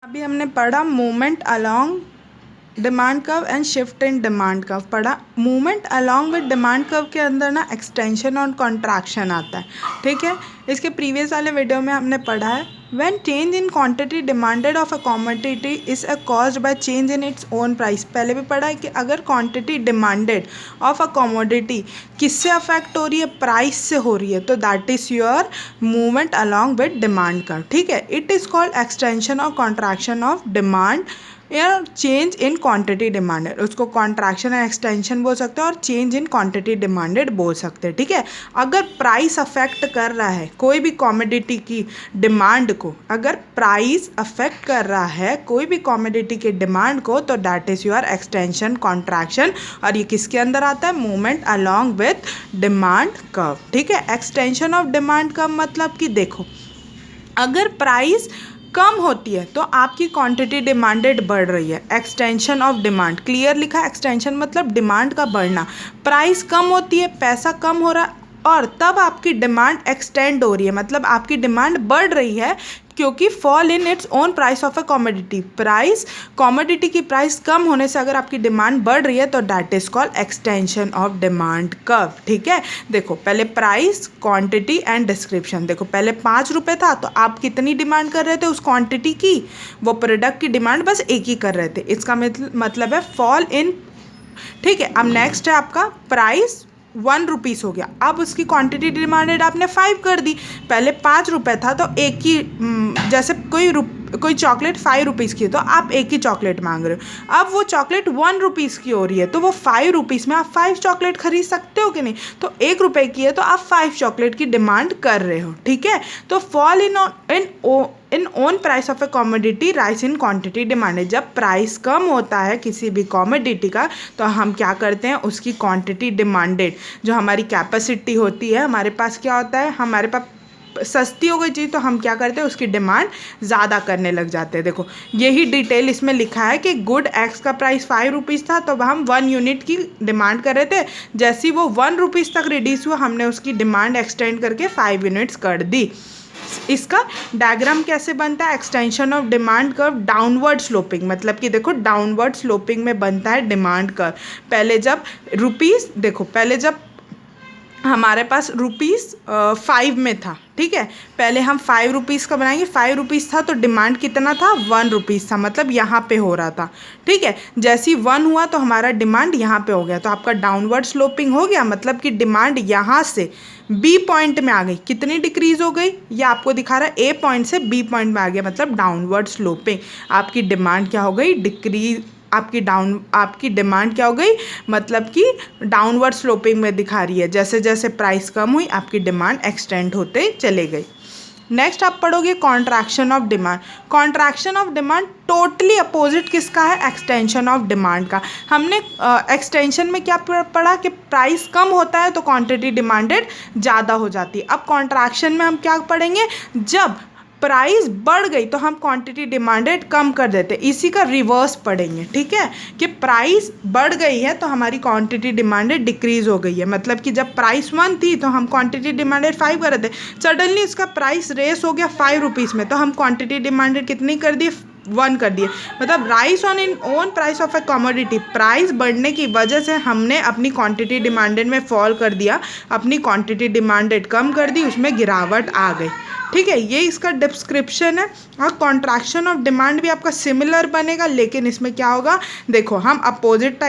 अभी हमने पढ़ा movement along demand curve and shift in demand curve पढ़ा। Movement along with demand curve के अंदर ना एक्सटेंशन और कॉन्ट्रैक्शन आता है, ठीक है। इसके प्रीवियस वाले वीडियो में हमने पढ़ा है when change in quantity demanded of a commodity is caused by change in its own price. पहले भी पढ़ा है कि अगर quantity demanded of a commodity किससे अफेक्ट हो रही है, प्राइस से हो रही है, तो that is your movement along with demand curve, ठीक है। इट इज कॉल्ड एक्सटेंशन और कॉन्ट्रैक्शन ऑफ डिमांड या चेंज इन क्वांटिटी डिमांडेड। उसको कॉन्ट्रैक्शन एंड एक्सटेंशन बोल सकते हैं और चेंज इन क्वांटिटी डिमांडेड बोल सकते हैं, ठीक है। अगर प्राइस अफेक्ट कर रहा है कोई भी कमोडिटी की डिमांड को, अगर प्राइस अफेक्ट कर रहा है कोई भी कमोडिटी के डिमांड को, तो that is your extension contraction. और ये किसके अंदर आता है? Movement along with demand curve, ठीक है। एक्सटेंशन ऑफ डिमांड कर्व मतलब कि देखो, अगर प्राइस कम होती है तो आपकी क्वांटिटी डिमांडेड बढ़ रही है। एक्सटेंशन ऑफ डिमांड क्लियर लिखा है। एक्सटेंशन मतलब डिमांड का बढ़ना। प्राइस कम होती है, पैसा कम हो रहा है और तब आपकी डिमांड एक्सटेंड हो रही है, मतलब आपकी डिमांड बढ़ रही है क्योंकि fall in its own price of a commodity. Price commodity की प्राइस कम होने से अगर आपकी डिमांड बढ़ रही है तो that is called extension of demand curve, ठीक है। देखो पहले प्राइस, क्वांटिटी एंड डिस्क्रिप्शन। देखो पहले 5 रुपये था तो आप कितनी डिमांड कर रहे थे उस क्वांटिटी की, वो प्रोडक्ट की डिमांड बस एक ही कर रहे थे, इसका मतलब है फॉल इन, ठीक है। अब नेक्स्ट है आपका प्राइस 1 रुपीज़ हो गया, अब उसकी क्वांटिटी डिमांडेड आपने 5 कर दी। पहले 5 रुपये था तो एक ही, जैसे कोई चॉकलेट 5 रुपीज़ की है तो आप एक ही चॉकलेट मांग रहे हो, अब वो चॉकलेट 1 रुपीज़ की हो रही है तो वो 5 रुपीज़ में आप 5 चॉकलेट खरीद सकते हो कि नहीं? तो 1 रुपये की है तो आप 5 चॉकलेट की डिमांड कर रहे हो, ठीक है। तो fall in own price of A commodity rice in quantity demanded. जब प्राइस कम होता है किसी भी कॉमोडिटी का तो हम क्या करते हैं, उसकी क्वांटिटी डिमांडेड, जो हमारी कैपेसिटी होती है, हमारे पास क्या होता है, हमारे पास सस्ती हो गई चीज़ तो हम क्या करते हैं, उसकी डिमांड ज़्यादा करने लग जाते हैं। देखो यही डिटेल इसमें लिखा है कि गुड एक्स का प्राइस 5 रुपीज़ था तो हम 1 यूनिट की डिमांड कर रहे थे, जैसे ही वो 1 रुपीज़ तक रिड्यूस हुआ हमने उसकी डिमांड एक्सटेंड करके 5 यूनिट्स कर दी। इसका डायग्राम कैसे बनता है? Extension of demand curve downward sloping, मतलब कि देखो डाउनवर्ड स्लोपिंग में बनता है डिमांड कर्व। पहले जब रुपीज़, देखो पहले जब हमारे पास ₹5 में था, ठीक है, पहले हम 5 रुपीज़ का बनाएंगे, 5 रुपीज़ था तो डिमांड कितना था, 1 रुपीज़ था, मतलब यहाँ पे हो रहा था, ठीक है। जैसे ही 1 हुआ तो हमारा डिमांड यहाँ पे हो गया, तो आपका डाउनवर्ड स्लोपिंग हो गया, मतलब कि डिमांड यहाँ से बी पॉइंट में आ गई, कितनी डिक्रीज हो गई, ये आपको दिखा रहा है, ए पॉइंट से बी पॉइंट में आ गया, मतलब डाउनवर्ड स्लोपिंग। आपकी डिमांड क्या हो गई, डिक्रीज, आपकी डिमांड क्या हो गई, मतलब कि डाउनवर्ड स्लोपिंग में दिखा रही है। जैसे जैसे प्राइस कम हुई आपकी डिमांड एक्सटेंड होते चले गई। नेक्स्ट आप पढ़ोगे contraction of demand. Contraction of demand totally opposite किसका है, एक्सटेंशन ऑफ डिमांड का। हमने एक्सटेंशन में क्या पढ़ा कि प्राइस कम होता है तो क्वांटिटी डिमांडेड ज़्यादा हो जाती है। अब कॉन्ट्रैक्शन में हम क्या पढ़ेंगे, जब प्राइस बढ़ गई तो हम क्वांटिटी डिमांडेड कम कर देते, इसी का रिवर्स पढ़ेंगे, ठीक है, कि प्राइस बढ़ गई है तो हमारी क्वांटिटी डिमांडेड डिक्रीज हो गई है। मतलब कि जब प्राइस 1 थी तो हम क्वांटिटी डिमांडेड 5 कर रहे थे, सडनली उसका प्राइस रेस हो गया 5 रुपीज़ में तो हम क्वांटिटी डिमांडेड कितनी कर दी, 1 कर दिए। मतलब rice on in own price of A commodity, price बढ़ने की वजह से हमने अपनी क्वांटिटी डिमांडेड में फॉल कर दिया, अपनी क्वांटिटी डिमांडेड कम कर दी, उसमें गिरावट आ गई, ठीक है। ये इसका डिस्क्रिप्शन है। और कॉन्ट्रैक्शन ऑफ डिमांड भी आपका सिमिलर बनेगा, लेकिन इसमें क्या होगा, देखो हम अपोजिट टाइप